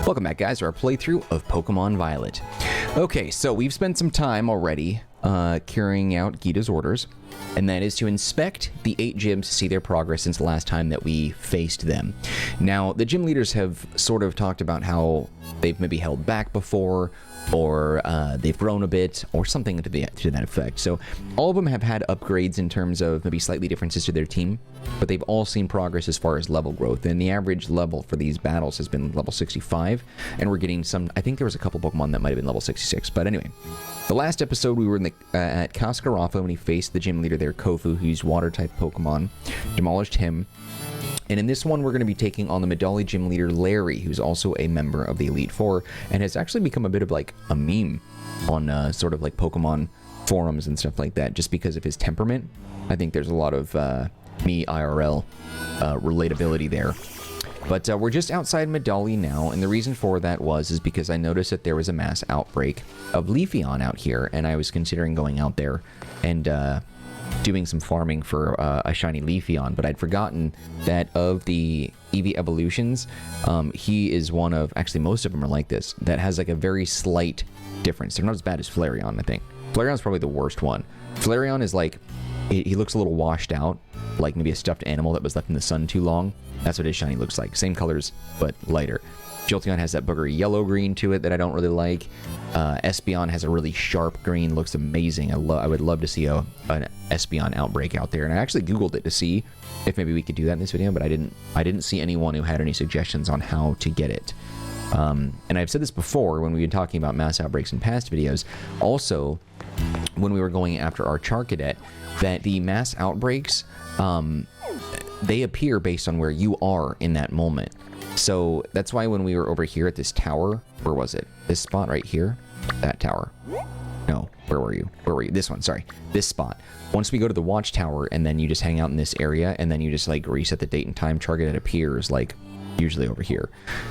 Welcome back, guys, to our playthrough of Pokemon Violet. Okay, so we've spent some time already carrying out Gita's orders, and that is to inspect the 8 gyms to see their progress since the last time that we faced them. Now, the gym leaders have sort of talked about how they've maybe held back before, or they've grown a bit, or something to that effect. So all of them have had upgrades in terms of maybe slightly differences to their team, but they've all seen progress as far as level growth. And the average level for these battles has been level 65, and we're getting some, I think there was a couple Pokemon that might have been level 66, but anyway. The last episode we were in the, at Cascarafa when he faced the gym leader there, Kofu, who's water-type Pokemon, demolished him. And in this one, we're going to be taking on the Medali gym leader, Larry, who's also a member of the Elite Four, and has actually become a bit of like a meme on sort of like Pokemon forums and stuff like that, just because of his temperament. I think there's a lot of me IRL relatability there. But we're just outside Medali now, and the reason for that is because I noticed that there was a mass outbreak of Leafeon out here, and I was considering going out there and doing some farming for a shiny Leafeon, but I'd forgotten that of the Eevee evolutions, he is one of, actually most of them are like this, that has like a very slight difference. They're not as bad as Flareon, I think. Flareon's probably the worst one. Flareon is like, he looks a little washed out, like maybe a stuffed animal that was left in the sun too long. That's what his shiny looks like. Same colors, but lighter. Jolteon has that boogery yellow-green to it that I don't really like. Espeon has a really sharp green, looks amazing. I would love to see an Espeon outbreak out there, and I actually Googled it to see if maybe we could do that in this video, but I didn't see anyone who had any suggestions on how to get it. And I've said this before when we've been talking about mass outbreaks in past videos. Also, when we were going after our Charcadet, that the mass outbreaks, they appear based on where you are in that moment. So that's why when we were over here at this tower, where was it? This spot right here? That tower. No, where were you? Where were you? This one, sorry. This spot. Once we go to the watchtower and then you just hang out in this area and then you just like reset the date and time, Charcadet appears like usually over here.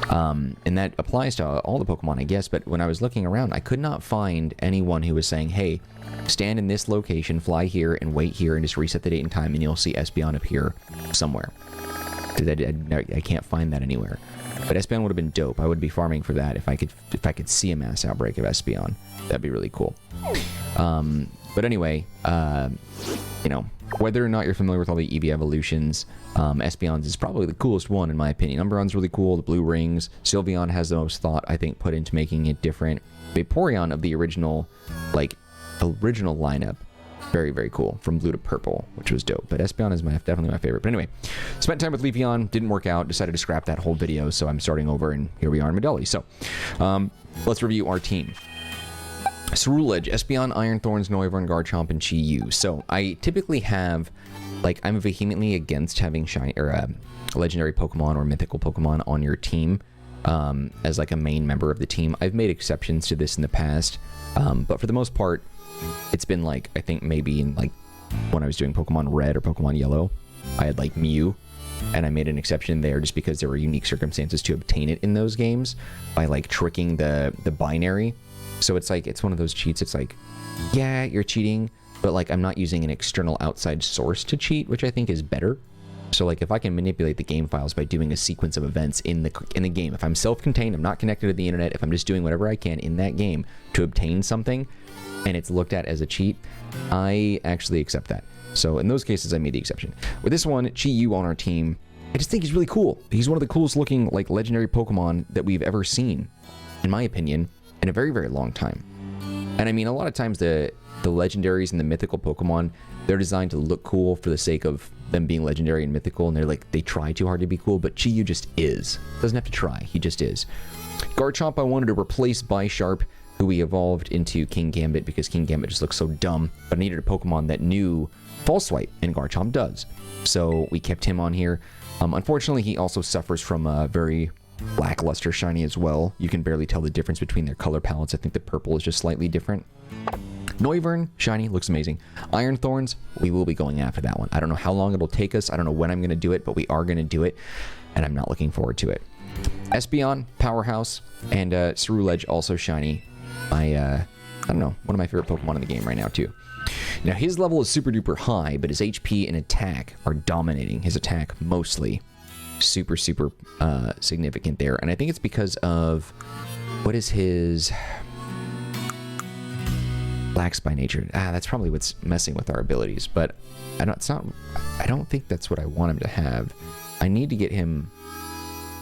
And that applies to all the Pokemon, I guess, but when I was looking around, I could not find anyone who was saying, hey, stand in this location, fly here, and wait here, and just reset the date and time, and you'll see Espeon appear somewhere. I can't find that anywhere. But Espeon would have been dope. I would be farming for that if I could see a mass outbreak of Espeon. That'd be really cool. But anyway, you know, whether or not you're familiar with all the Eevee evolutions, Espeon's is probably the coolest one in my opinion. Umbreon's really cool, the blue rings. Sylveon has the most thought, I think, put into making it different. Vaporeon of the original lineup, very, very cool, from blue to purple, which was dope. But Espeon is definitely my favorite. But anyway, spent time with Leafeon, didn't work out, decided to scrap that whole video, so I'm starting over, and here we are in Medali. So, let's review our team. Ceruledge, Espeon, Ironthorns, Noivern, Garchomp, and Chi-Yu. So I typically have, like, I'm vehemently against having legendary Pokemon or mythical Pokemon on your team as like a main member of the team. I've made exceptions to this in the past, but for the most part, it's been like, I think maybe in like when I was doing Pokemon Red or Pokemon Yellow, I had like Mew, and I made an exception there just because there were unique circumstances to obtain it in those games by like tricking the binary. So it's like, it's one of those cheats. It's like, yeah, you're cheating, but like I'm not using an external outside source to cheat, which I think is better. So like if I can manipulate the game files by doing a sequence of events in the game, if I'm self-contained, I'm not connected to the internet, if I'm just doing whatever I can in that game to obtain something, and it's looked at as a cheat, I actually accept that. So in those cases, I made the exception. With this one, Chi-Yu on our team, I just think he's really cool. He's one of the coolest looking like legendary Pokemon that we've ever seen, in my opinion, in a very, very long time. And I mean, a lot of times the legendaries and the mythical Pokemon, they're designed to look cool for the sake of them being legendary and mythical, and they try too hard to be cool, but Chi-Yu just is. Doesn't have to try, he just is. Garchomp I wanted to replace Bisharp, who we evolved into King Gambit because King Gambit just looks so dumb, but I needed a Pokemon that knew False Swipe, and Garchomp does. So we kept him on here. Unfortunately, he also suffers from a very lackluster shiny as well. You can barely tell the difference between their color palettes. I think the purple is just slightly different. Noivern, shiny, looks amazing. Ironthorns, we will be going after that one. I don't know how long it'll take us. I don't know when I'm going to do it, but we are going to do it, and I'm not looking forward to it. Espeon, powerhouse, and Ceruledge, also shiny. I don't know, one of my favorite Pokemon in the game right now too. Now his level is super duper high, but his HP and attack are dominating his attack mostly. super, super significant there. And I think it's because of, what is his... Lax by nature. That's probably what's messing with our abilities, but I don't think that's what I want him to have. I need to get him...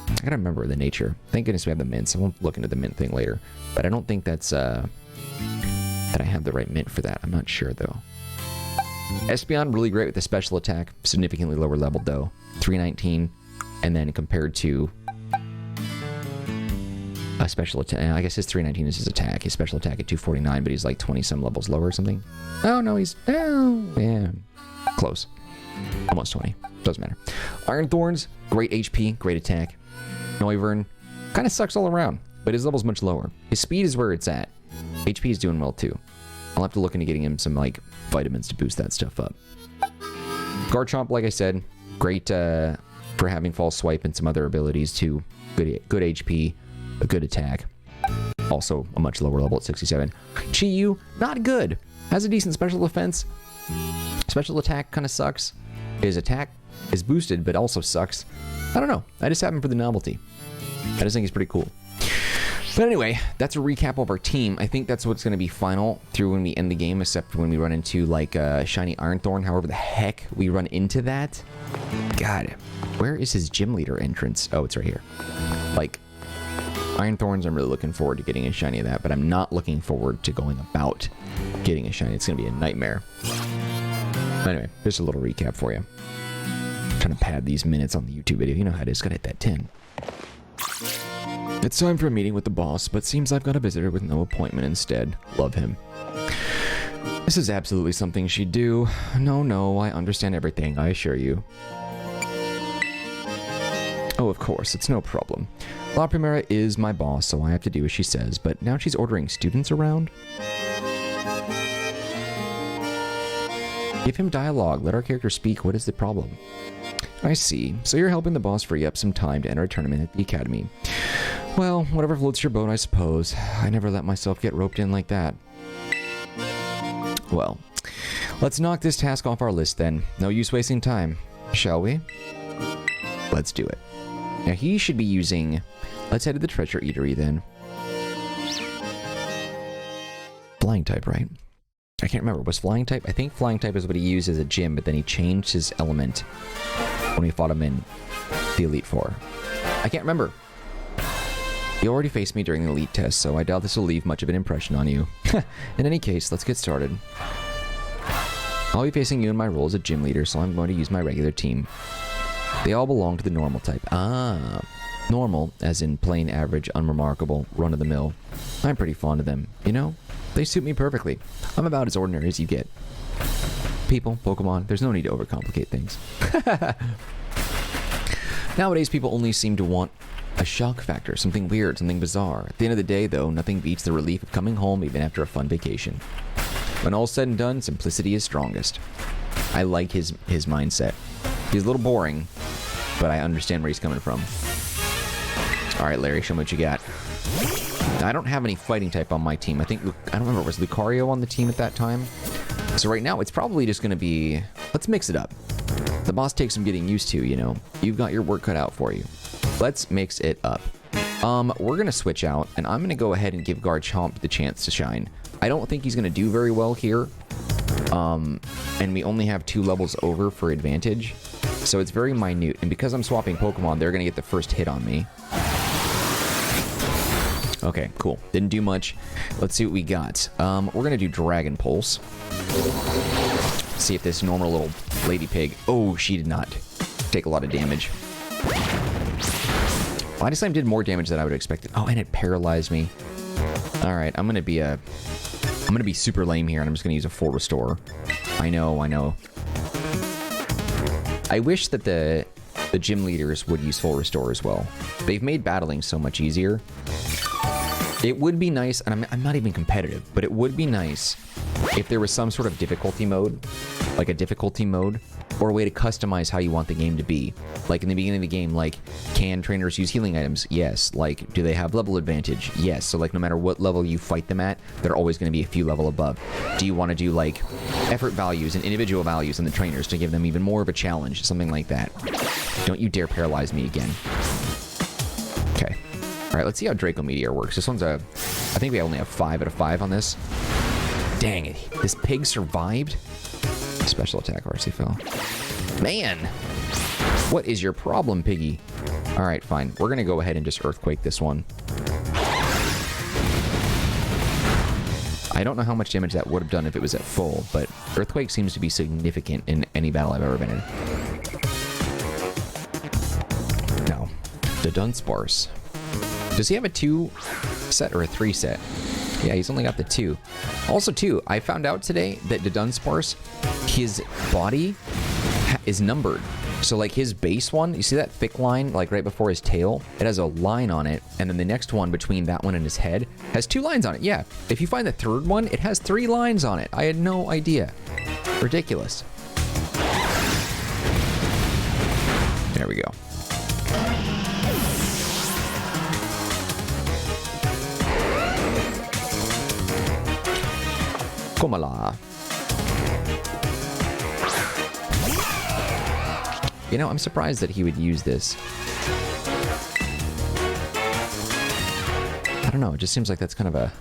I gotta remember the nature. Thank goodness we have the mints. I won't look into the mint thing later, but I don't think that's, that I have the right mint for that. I'm not sure, though. Espeon, really great with the special attack. Significantly lower leveled, though. 319, and then compared to a special attack. I guess his 319 is his attack. His special attack at 249, but he's like 20-some levels lower or something. Oh, no, he's... Oh, yeah. Close. Almost 20. Doesn't matter. Iron Thorns, great HP, great attack. Noivern, kind of sucks all around, but his level's much lower. His speed is where it's at. HP is doing well, too. I'll have to look into getting him some, like, vitamins to boost that stuff up. Garchomp, like I said, great for having false swipe and some other abilities, too. Good HP. A good attack. Also a much lower level at 67. Chi-Yu, not good. Has a decent special defense. Special attack kind of sucks. His attack is boosted, but also sucks. I don't know. I just have him for the novelty. I just think he's pretty cool. But anyway, that's a recap of our team. I think that's what's going to be final through when we end the game, except when we run into, like, Shiny Ironthorn, however the heck we run into that. God, where is his gym leader entrance? Oh, it's right here. Like... Ironthorns, I'm really looking forward to getting a shiny of that, but I'm not looking forward to going about getting a shiny. It's going to be a nightmare. Anyway, just a little recap for you. I'm trying to pad these minutes on the YouTube video. You know how it is. Got to hit that 10. It's time for a meeting with the boss, but seems I've got a visitor with no appointment instead. Love him. This is absolutely something she'd do. No, I understand everything, I assure you. Oh, of course, it's no problem. La Primera is my boss, so I have to do as she says, but now she's ordering students around? Give him dialogue, let our character speak, what is the problem? I see, so you're helping the boss free up some time to enter a tournament at the academy. Well, whatever floats your boat, I suppose. I never let myself get roped in like that. Well, let's knock this task off our list then. No use wasting time, shall we? Let's do it. Now he should be using... Let's head to the Treasure Eatery then. Flying type, right? I can't remember. Was flying type? I think flying type is what he used as a gym, but then he changed his element when we fought him in the Elite Four. I can't remember. You already faced me during the Elite test, so I doubt this will leave much of an impression on you. In any case, let's get started. I'll be facing you in my role as a gym leader, so I'm going to use my regular team. They all belong to the normal type. Ah, normal, as in plain, average, unremarkable, run-of-the-mill. I'm pretty fond of them. You know, they suit me perfectly. I'm about as ordinary as you get. People, Pokemon, there's no need to overcomplicate things. Nowadays, people only seem to want a shock factor, something weird, something bizarre. At the end of the day, though, nothing beats the relief of coming home even after a fun vacation. When all's said and done, simplicity is strongest. I like his mindset. He's a little boring, but I understand where he's coming from. Alright, Larry, show me what you got. I don't have any fighting type on my team. I don't remember, was Lucario on the team at that time? So right now, it's probably just going to be... Let's mix it up. The boss takes some getting used to, you know. You've got your work cut out for you. Let's mix it up. We're going to switch out, and I'm going to go ahead and give Garchomp the chance to shine. I don't think he's going to do very well here. And we only have 2 levels over for advantage. So it's very minute, and because I'm swapping Pokemon, they're going to get the first hit on me. Okay, cool. Didn't do much. Let's see what we got. We're going to do Dragon Pulse. See if this normal little lady pig... Oh, she did not take a lot of damage. Body Slam did more damage than I would have expected. Oh, and it paralyzed me. Alright, I'm going to be super lame here, and I'm just going to use a full restore. I know. I wish that the gym leaders would use full restore as well. They've made battling so much easier. It would be nice, and I'm not even competitive, but it would be nice if there was some sort of difficulty mode, like a difficulty mode, or a way to customize how you want the game to be. Like in the beginning of the game, like, can trainers use healing items? Yes. Like, do they have level advantage? Yes. So like no matter what level you fight them at, they're always going to be a few level above. Do you want to do like effort values and individual values in the trainers to give them even more of a challenge? Something like that. Don't you dare paralyze me again. Okay. All right, let's see how Draco Meteor works. This one's I think we only have 5 out of 5 on this. Dang it. This pig survived? Special attack RC fell. Man! What is your problem, piggy? Alright, fine. We're gonna go ahead and just Earthquake this one. I don't know how much damage that would have done if it was at full, but Earthquake seems to be significant in any battle I've ever been in. No. The Dunsparce. Does he have a 2 set or a 3 set? Yeah, he's only got the 2. Also, too, I found out today that the Dunsparce, his body is numbered. So, like, his base one, you see that thick line, like, right before his tail? It has a line on it, and then the next one between that one and his head has 2 lines on it. Yeah, if you find the third one, it has 3 lines on it. I had no idea. Ridiculous. There we go. Komala. You know, I'm surprised that he would use this. I don't know, it just seems like that's kind of a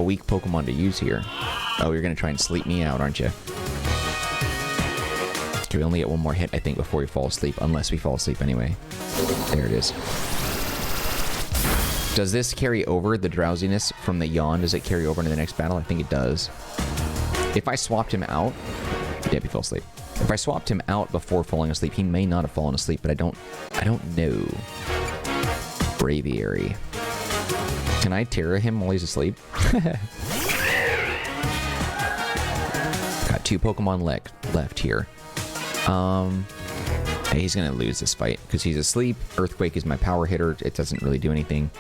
weak Pokemon to use here. Oh, you're gonna try and sleep me out, aren't you? Okay, we only get one more hit, I think, before we fall asleep, unless we fall asleep anyway. There it is. Does this carry over the drowsiness from the yawn? Does it carry over into the next battle? I think it does. If I swapped him out... Yep, he fell asleep. If I swapped him out before falling asleep, he may not have fallen asleep, but I don't know. Braviary. Can I Tera him while he's asleep? Got 2 Pokemon left here. He's gonna lose this fight because he's asleep. Earthquake is my power hitter. It doesn't really do anything.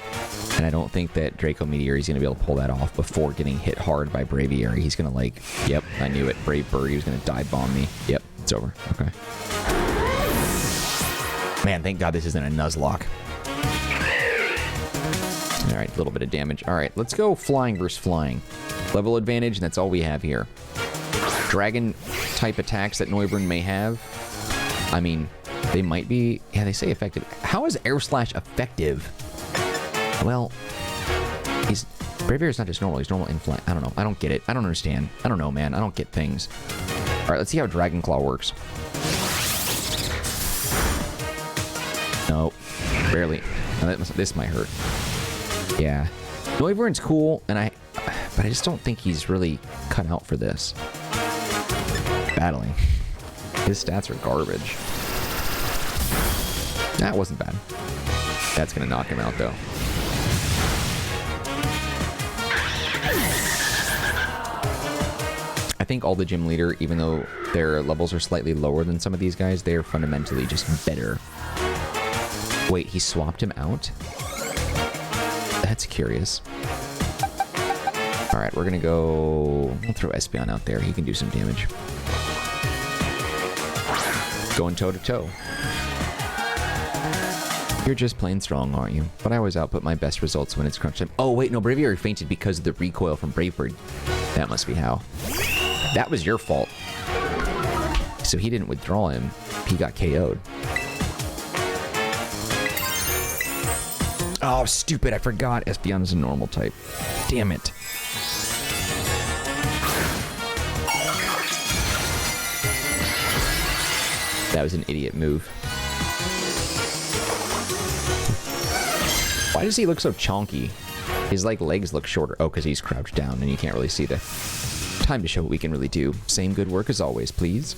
And I don't think that Draco Meteor is gonna be able to pull that off before getting hit hard by Braviary. He's gonna like, yep, I knew it. Brave Bird, he was gonna dive bomb me. Yep, it's over. Okay. Man, thank God this isn't a Nuzlocke. All right, a little bit of damage. All right, let's go flying versus flying. Level advantage, and that's all we have here. Dragon type attacks that Noivern may have. I mean, they might be... Yeah, they say effective. How is Air Slash effective? Well, Braviary is not just normal. He's normal in flight. I don't know. I don't get it. I don't understand. I don't know, man. I don't get things. All right, let's see how Dragon Claw works. Nope. Barely. No, this might hurt. Yeah. Noivern's cool, but I just don't think he's really cut out for this. Battling. His stats are garbage. That wasn't bad. That's gonna knock him out, though. I think all the gym leader, even though their levels are slightly lower than some of these guys, they're fundamentally just better. Wait, he swapped him out? That's curious. Alright, we're gonna go... We'll throw Espeon out there. He can do some damage. Going toe-to-toe. You're just plain strong, aren't you? But I always output my best results when it's crunch time. Oh, wait, no, Braviary fainted because of the recoil from Brave Bird. That must be how. That was your fault. So he didn't withdraw him. He got KO'd. Oh, stupid, I forgot. Espeon is a normal type. Damn it. That was an idiot move. Why does he look so chonky? His, like, legs look shorter. Oh, because he's crouched down and you can't really see the... Time to show what we can really do. Same good work as always, please.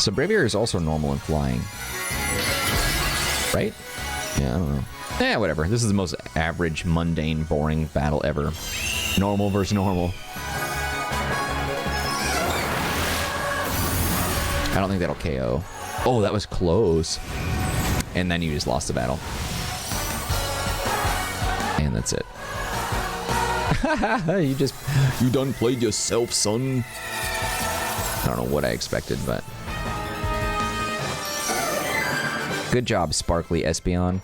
So Braviary is also normal in flying. Right? Yeah, I don't know. Eh, whatever. This is the most average, mundane, boring battle ever. Normal versus normal. I don't think that'll KO. Oh, that was close. And then you just lost the battle. And that's it. You done played yourself, son. I don't know what I expected, but... Good job, Sparkly Espeon.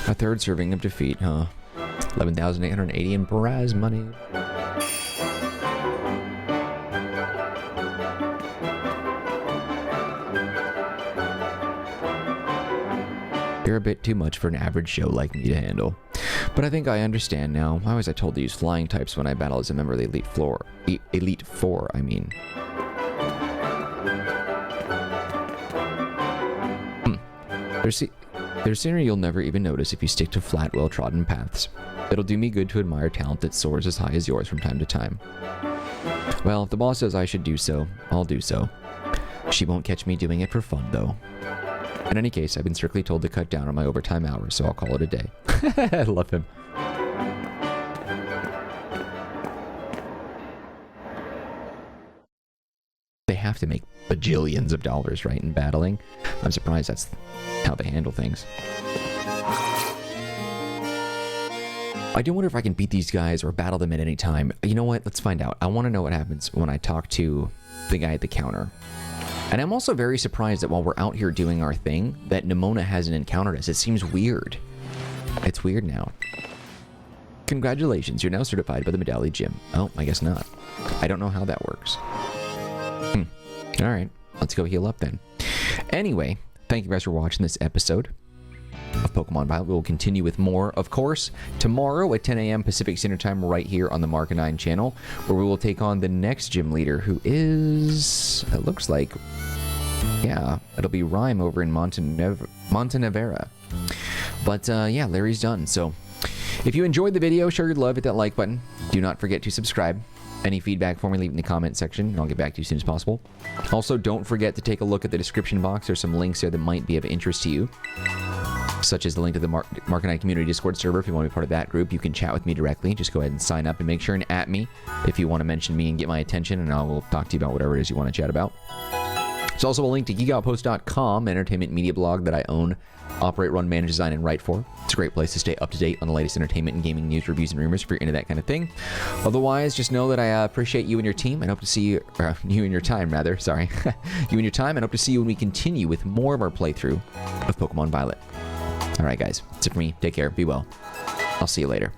A third serving of defeat, huh? 11,880 in Braz money. You're a bit too much for an average Joe like me to handle. But I think I understand now. Why was I told to use flying types when I battle as a member of the Elite Four, I mean. There's scenery you'll never even notice if you stick to flat, well-trodden paths. It'll do me good to admire talent that soars as high as yours from time to time. Well, if the boss says I should do so, I'll do so. She won't catch me doing it for fun, though. In any case, I've been strictly told to cut down on my overtime hours, so I'll call it a day. I love him. They have to make bajillions of dollars, right, in battling. I'm surprised that's how they handle things. I do wonder if I can beat these guys or battle them at any time. You know what? Let's find out. I want to know what happens when I talk to the guy at the counter. And I'm also very surprised that while we're out here doing our thing, that Nimona hasn't encountered us. It seems weird. It's weird now. Congratulations, you're now certified by the Medali gym. Oh, I guess not. I don't know how that works. Alright, let's go heal up then. Anyway, thank you guys for watching this episode of Pokemon Violet. We will continue with more, of course, tomorrow at 10 a.m. Pacific Standard Time right here on the Marcanine channel, where we will take on the next gym leader, who is... it looks like... yeah, it'll be Rhyme over in Montenevera. But, yeah, Larry's done. So, if you enjoyed the video, show your love, hit that like button. Do not forget to subscribe. Any feedback for me, leave it in the comment section, and I'll get back to you as soon as possible. Also, don't forget to take a look at the description box. There's some links there that might be of interest to you, such as the link to the Marcanine Community Discord server. If you want to be part of that group, you can chat with me directly. Just go ahead and sign up and make sure and at me if you want to mention me and get my attention, and I will talk to you about whatever it is you want to chat about. There's also a link to geekoutpost.com, entertainment media blog that I own, operate, run, manage, design, and write for. It's a great place to stay up to date on the latest entertainment and gaming news, reviews, and rumors if you're into that kind of thing. Otherwise, just know that I appreciate you and your team, and hope to see you, you and your time, rather, sorry. You and your time, and hope to see you when we continue with more of our playthrough of Pokemon Violet. Alright guys, that's it for me. Take care, be well. I'll see you later.